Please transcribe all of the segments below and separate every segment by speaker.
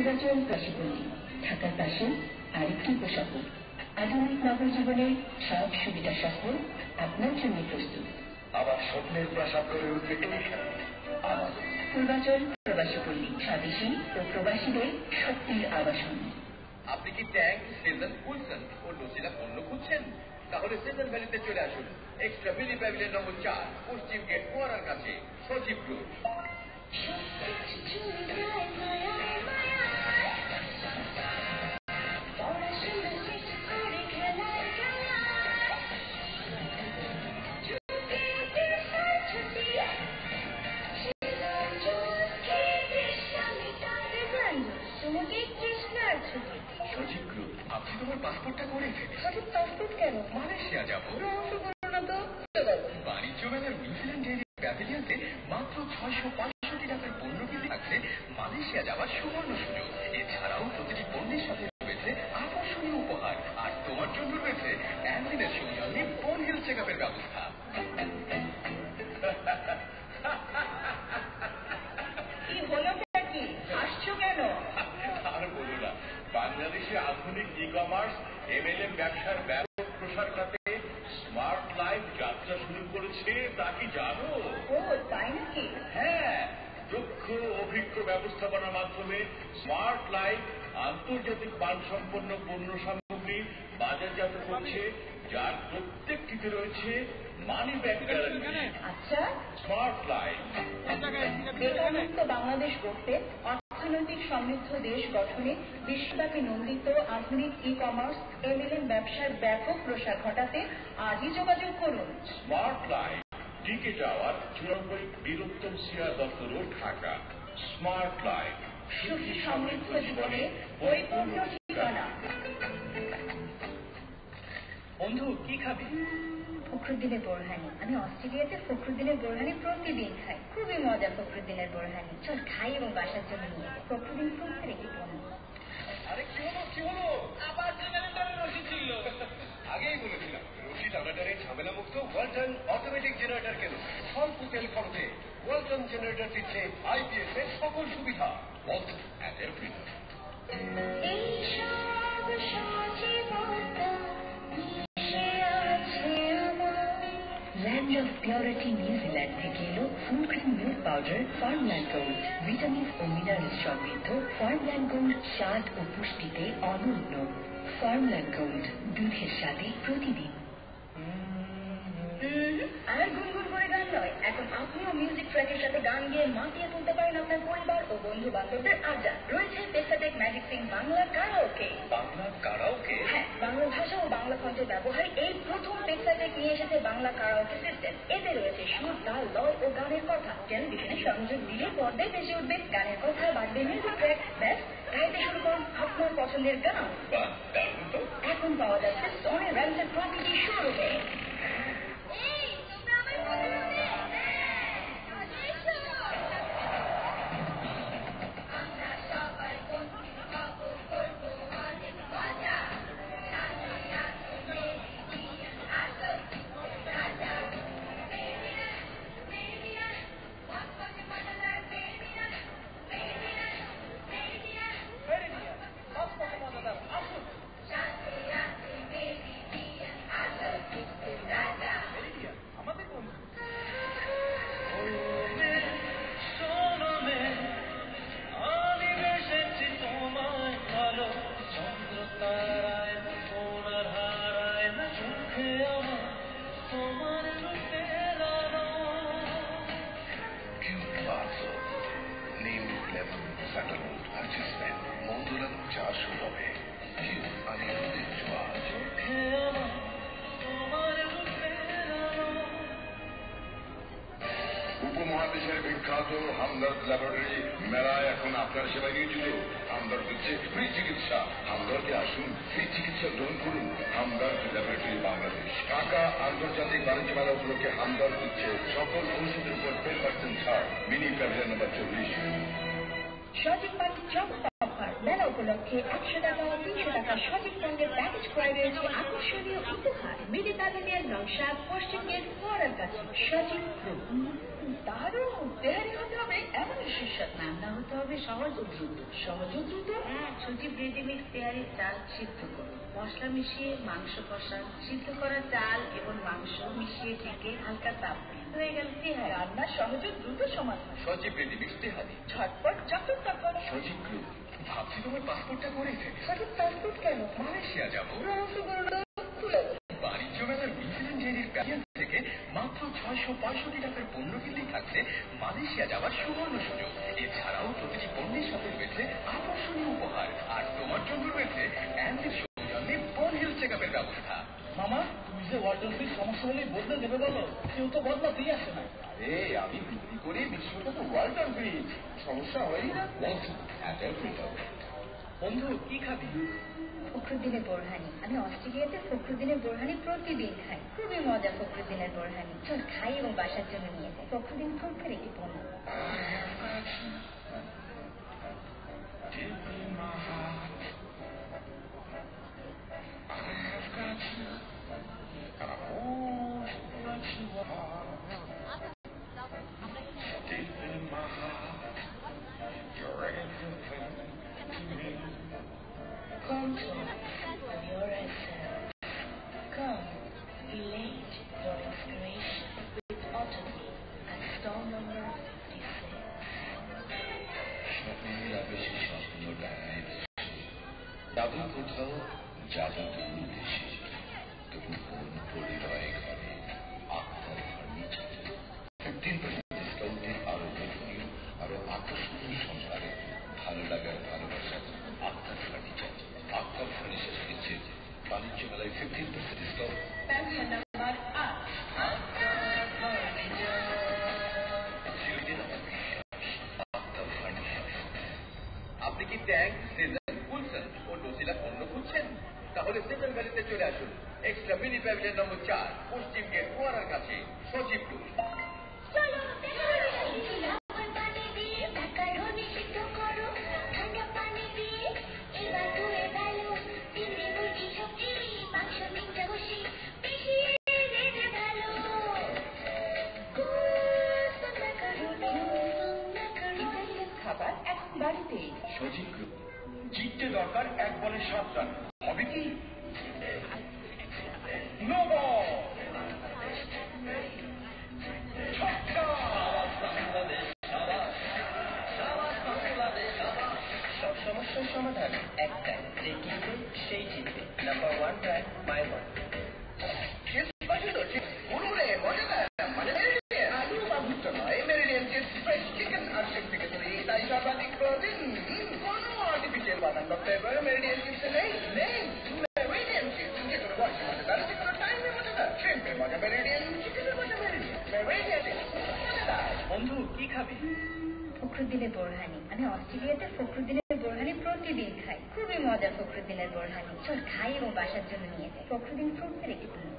Speaker 1: পূর্বাচল কাশীপল্লী, ঢাকার পাশে আরেকটি উপশহর। আধুনিক নগর জীবনে সব সুবিধা সহ আপনার জন্য প্রস্তুত।
Speaker 2: আবার স্বপ্নের প্রাসাদ গড়ে উঠবে এইখানে।
Speaker 1: পূর্বাচল প্রবাসীপল্লী, স্বদেশী ও প্রবাসীদের শক্তির আবাসন।
Speaker 2: আপনি কি ট্যাঙ্ক, সেজন, কুলসন ও নসিলা পণ্য খুঁজছেন? তাহলে সেজন ভ্যালিতে চলে আসুন। এক্সট্রা বিলি প্যাভিলিয়ন নম্বর 4, পশ্চিম গেট, ফোয়ারার কাছে, সজীব গ্রুপ। সজীব গ্রুপ, আপনি তোমার পাসপোর্টটা করে ফেলেন।
Speaker 1: পাসপোর্ট কেন?
Speaker 2: মালয়েশিয়া যাবো। বাণিজ্য মেলার নিউজিল্যান্ড ডেইরি প্যাভিলিয়নতে মাত্র 665 টাকার পণ্য কিনতে থাকছে মালয়েশিয়া যাওয়ার সুবর্ণ সুযোগ। এছাড়াও প্রতিটি পণ্যের সাথে রয়েছে আকর্ষণীয় উপহার, আর তোমার জন্য রয়েছে একদিনের সৌজন্যে বোন হেলথ চেক আপের ব্যবস্থা।
Speaker 1: কি হলো কি? হাসছো কেন?
Speaker 2: আর বলো না, বাংলাদেশে আধুনিক ই কমার্স এমএলএম ব্যবসার ব্যাপক প্রসার ঘটাতে স্মার্ট লাইফ যাত্রা শুরু করেছে, তা কি জানো?
Speaker 1: ও তাই নাকি?
Speaker 2: হ্যাঁ, দক্ষ অভিজ্ঞ ব্যবস্থাপনার মাধ্যমে স্মার্ট লাইফ আন্তর্জাতিক মানসম্পন্ন পণ্য সামগ্রী বাজারজাত করছে, যার প্রত্যেকটিতে রয়েছে মানি ব্যাক গ্যারান্টি।
Speaker 1: আচ্ছা,
Speaker 2: স্মার্ট লাইফ
Speaker 1: বেকারমুক্ত বাংলাদেশ গড়তে, অর্থনৈতিক সমৃদ্ধ দেশ গঠনে বিশ্বব্যাপী নন্দিত আধুনিক ই কমার্স এমএলএম ব্যবসার ব্যাপক প্রসার ঘটাতে আজই যোগাযোগ করুন।
Speaker 2: Smart life, DK tower, 94 Bir Uttam CR Datta road, Dhaka. Smart life,
Speaker 1: সুখী সমৃদ্ধ জীবনে পরিপূর্ণ ঠিকানা।
Speaker 2: বন্ধু, কি খাবি?
Speaker 1: ফখরুদ্দিনের বোরহানি। আমি অস্ট্রেলিয়াতে ফখরুদ্দিনের বোরহানি প্রতিদিন খাই। খুবই মজা ফখরুদ্দিনের বোরহানি। চল খাই এবং বাসার জন্য নিয়ে। ফখরুদ্দিন ফুলসের একটি পণ্য।
Speaker 2: আরে কি হলো? আবার জেনারেটরের রশি ছিল। আগেই বলেছিলাম, রশি টানাটারে ঝামেলা মুক্ত ওয়ালটন অটোমেটিক জেনারেটর কেন। স্বল্প তেল খরচে ওয়ালটন জেনারেটর দিচ্ছে আইপিএস এর সকল সুবিধা। Walton at everything.
Speaker 1: Land of purity New Zealand থেকে এলো full cream milk powder Farmland gold. Vitamin ও মিনারেলস সমৃদ্ধ ফার্মল্যান্ড গোল্ড স্বাদ ও পুষ্টিতে অনন্য। ফার্মল্যান্ড গোল্ড, দুধের সাথে প্রতিদিন। আর গুনগুন করে গান নয়, এখন আপনিও মিউজিক ট্র্যাকের সাথে গান গিয়ে মাতিয়ে তুলতে পারেন আপনার পরিবার ও বন্ধু বান্ধবদের আড্ডা। রয়েছে পেক্সাটেক magic sing Bangla karaoke.
Speaker 2: Bangla karaoke?
Speaker 1: হ্যাঁ, বাংলা ভাষা ও বাংলা কণ্ঠের ব্যবহার এই প্রথম পেক্সাটেক নিয়ে এসেছে বাংলা কারাওকে সিস্টেম। এতে রয়েছে সুর, তাল, লয় ও গানের কথা। টেলিভিশনে সংযোগ দিলে পর্দায় ভেসে উঠবে গানের কথা, বাড়বে মিউজিক ট্র্যাক। ব্যাস, গাইতে শুরু করুন আপনার পছন্দের গান। এখন পাওয়া যাচ্ছে সোনি র্যান্সের প্রতিটি শোরুমে।
Speaker 3: উপমহাদেশের বিখ্যাত হামদর্দ ল্যাবরেটরি মেলায় এখন আপনার সেবায় নিয়োজিত। হামদর্দ দিচ্ছে ফ্রি চিকিৎসা। হামদর্দে আসুন, ফ্রি চিকিৎসা গ্রহণ করুন। হামদর্দ ল্যাবরেটরি বাংলাদেশ। ঢাকা আন্তর্জাতিক বাণিজ্য মেলা উপলক্ষে হামদর্দ দিচ্ছে সকল ঔষধের উপর 10% ছাড়। মিনি প্যাভিলিয়ন নম্বর 40।
Speaker 1: সঠিক পার্টি চমৎকার অফার। মেলা উপলক্ষে 100 টাকা ও 300 টাকা সঠিক সঙ্গে প্যাকেজ ক্রয় রয়েছে আকর্ষণীয় উপহার। মিনি প্যাভিলিয়ন, নওশাদ, পশ্চিম গেট, ফোয়ারার কাছে, সঠিক গ্রুপ। দারুণ। তেহারি হতে হবে এমনই সুস্বাদু।
Speaker 4: রান্না হতে হবে সহজ ও দ্রুত।
Speaker 1: সহজ ও দ্রুত।
Speaker 4: সজীব রেডিমিক্স তেহারির চাল সিদ্ধ করুন, মশলা মিশিয়ে মাংস কষান, সিদ্ধ করা চাল এবং মাংস মিশিয়ে ঢেকে হালকা তাপ দিন, হয়ে গেল তেহারি।
Speaker 1: রান্না সহজ ও দ্রুত সমাধান।
Speaker 2: সজীব রেডিমিক্স তেহারি,
Speaker 1: ঝটপট চটপট।
Speaker 2: সজীব গ্রুপ। ভাবছি তোমার পাসপোর্টটা করে ফেলি।
Speaker 1: সঠিক পাসপোর্ট কেন?
Speaker 2: মালয়েশিয়া যাবো।
Speaker 1: তুলে
Speaker 2: বাণিজ্য মেলার মিশেলিন ডেইরির প্যাকেজ থেকে মাত্র 665 টাকার পণ্য কিনলেই থাকছে মালয়েশিয়া যাওয়ার সুবর্ণ সুযোগ। এছাড়াও প্রতিটি পণ্যের সাথে রয়েছে আকর্ষণীয় উপহার, আর তোমার জন্য রয়েছে অ্যান্ডের সৌজন্যে বন হিল চেক আপের ব্যবস্থা।
Speaker 5: মামা, তুমি যে ওয়ার্ল্ড ফ্রিজ সমস্যা হলেই বদলে দেবে বলো, কেউ তো বদলাতেই আসে না।
Speaker 3: আরে আমি বিক্রি করি বিশ্বখ্যাত ওয়ালটন ফ্রিজ, সমস্যা হয়ই না।
Speaker 2: বন্ধু কি খাবি?
Speaker 1: ফখরুদ্দিনের বোরহানি। আমি অস্ট্রেলিয়াতে ফখরুদ্দিনের বোরহানি প্রতিদিন খাই। খুবই মজা ফখরুদ্দিনের বোরহানি। চল খাই এবং বাসার জন্য নিয়ে যাই। ফখরুদ্দিন ফুডের একটি পণ্য। Control your essence. Come, elate your inspiration with Automy at stall number 56.
Speaker 3: স্বপ্নের আবেশে স্বপ্ন ডাঙায় যাবো কোথাও, যাবো দূর দেশে, তবু কোন পরিরয় ঘরে আক্তার ফার্নিচার 15% ডিসকাউন্টে আরো গোপনীয়, আরো আকর্ষণীয় সম্ভারে ভালো লাগার ভালোবাসার আক্তার ফার্নিচার। আক্তার ফার্নিচার দিচ্ছে বাণিজ্য মেলায় 15% ডিসকাউন্ট।
Speaker 1: Pension number 8.
Speaker 2: আপনি কি ট্যাঙ্ক, সিজন, ফুলসন ও ডোসিলা পণ্য খুঁজছেন? তাহলে সিজন ভ্যালিতে চলে আসুন। এক্সট্রা মিনি প্যাভিলিয়ন নম্বর 4, পশ্চিম গেট কুয়ারার কাছে, সজীব গ্রুপ।
Speaker 1: খাবার এখন বাড়িতেই।
Speaker 2: সজীব গ্রুপ। জিততে দরকার এক বলে 7 রান। হবে কি? No ball.
Speaker 6: সব সমস্যার সমাধান একটাই, যে কিনবে সেই জিতবে। Number 1 brand my one.
Speaker 2: আলু বা ভুট্টা নয়, মেরিডিয়ান চিজ ফ্রেশ চিকেন আর শেক থেকে তৈরি, তাই সর্বাধিক প্রোটিন। কোনো আর্টিফিশিয়াল বাদাম বা ফ্লেভার মেরিডিয়ান চিপসে নেই। মেরিডিয়ান চিপস যে কোনো বয়সের মজাদার, যে কোনো টাইমের মজাদার। শ্রিম্পের মজা মেরিডিয়ান, চিকেনের মজা মেরিডিয়ান। মেরিডিয়ান চিপস মজাদার।
Speaker 6: বন্ধু কি খাবি?
Speaker 1: ফখরুদ্দিনের বোরহানি। আমি অস্ট্রেলিয়াতে ফখরুদ্দিনের বোরহানি প্রতিদিন খাই। খুবই মজা ফখরুদ্দিনের বোরহানি। চল খাই এবং বাসার জন্য নিয়ে যাই। ফখরুদ্দিন ফুডের একটি পণ্য।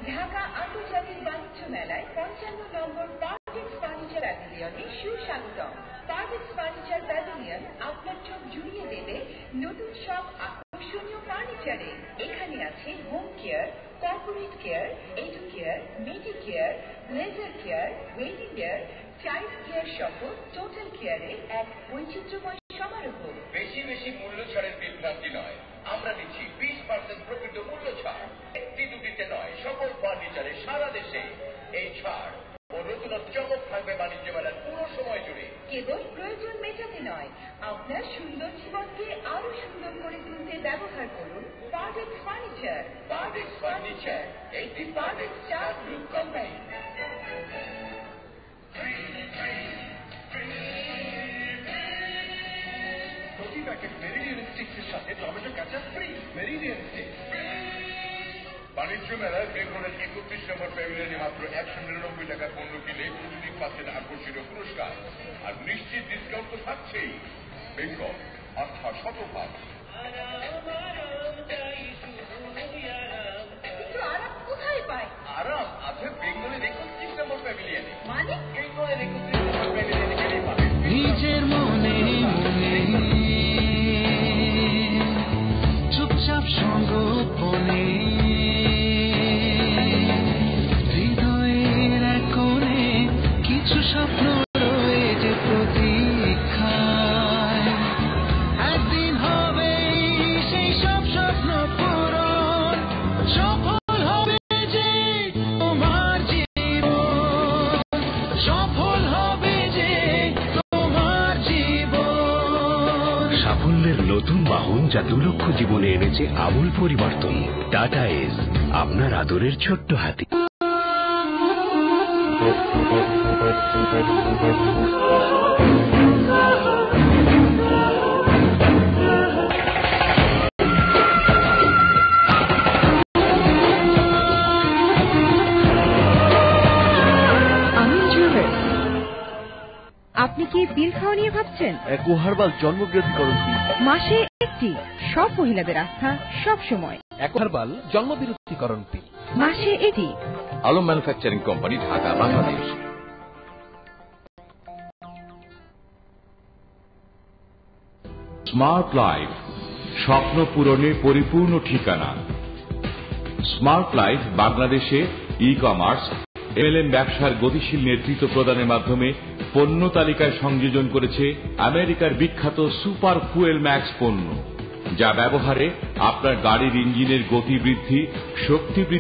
Speaker 1: ঢাকা আন্তর্জাতিক বাণিজ্য মেলায় 55 নম্বর পার্টিক্স ফার্নিচার প্যাভিলিয়নে সুস্বাগতম। পার্টিক্স ফার্নিচার প্যাভিলিয়ন আপনার চোখ জুড়িয়ে দেবে নতুন সব আকর্ষণীয় ফার্নিচারে। এখানে আছে home care, corporate care, edu care, medi care, leisure care, wedding care, child care সহ টোটাল কেয়ারের এক বৈচিত্র্যময় সমারোহ।
Speaker 2: বেশি বেশি মূল্য ছাড়ের বিভ্রান্তি নয়, আমরা দিচ্ছি 20% প্রকৃত মূল্য ছাড়। একটি দুটিতে নয়, সকল ফার্নিচারে সারা দেশে এই ছাড় ও নতুনত্ব চমক থাকবে বাণিজ্য মেলার পুরো সময় জুড়ে।
Speaker 1: কেবল প্রয়োজন মেটাতে নয়, আপনার সুন্দর জীবনকে আরো সুন্দর করে তুলতে ব্যবহার করুন পার্টিক্স ফার্নিচার।
Speaker 2: পার্টিক্স ফার্নিচার, একটি পার্টিক্স চার গ্রুপ কোম্পানি। প্রতি প্যাকেট মেরিডিয়ান স্টিক্সের সাথে tomato ketchup free. Meridian sticks.
Speaker 3: বাণিজ্য মেলায় বেঙ্গলের 31 নম্বর প্যাভিলিয়নে মাত্র 199 টাকার পণ্য কিনে প্রতিদিন পাচ্ছেন আকর্ষণীয় পুরস্কার, আর নিশ্চিত ডিসকাউন্ট তো থাকছেই। বেঙ্গল আস্থা শতভাগ।
Speaker 1: কিন্তু আরাম কোথায় পায়?
Speaker 2: আরাম আছে বেঙ্গলের 31 নম্বর প্যাভিলিয়নে।
Speaker 1: মানে
Speaker 2: বেঙ্গলের 31 নম্বর প্যাভিলিয়নে গেলেই পাবেন
Speaker 7: নিজের মনে মনে চুপচাপ সঙ্গোপনে হৃদয়ের এক কোণে
Speaker 8: সাফল্যের নতুন বাহন, যা 2 লক্ষ জীবনে এনেছে আমূল পরিবর্তন। টাটা এস, আপনার আদরের ছোট্ট হাতি।
Speaker 9: আপনি কি পিল খাওয়া নিয়ে ভাবছেন?
Speaker 5: একোহারবাল জন্মবিরতিকরণ পিল,
Speaker 9: মাসে একটি, সব মহিলাদের আস্থা, সব সময়।
Speaker 5: একোহারবাল জন্মবিরতিকরণ পিল,
Speaker 9: মাসে একটি।
Speaker 10: Alam manufacturing company, Dhaka, Bangladesh.
Speaker 11: Smart life, স্বপ্ন পূরণে পরিপূর্ণ ঠিকানা। স্মার্ট লাইফ বাংলাদেশে ই-কমার্স, এমএলএম ব্যবসার গতিশীল নেতৃত্ব প্রদানের মাধ্যমে পণ্য তালিকায় সংযোজন করেছে আমেরিকার বিখ্যাত সুপার ফুয়েল ম্যাক্স পণ্য, যা ব্যবহারে আপনার গাড়ির ইঞ্জিনের গতি বৃদ্ধি, শক্তি বৃদ্ধি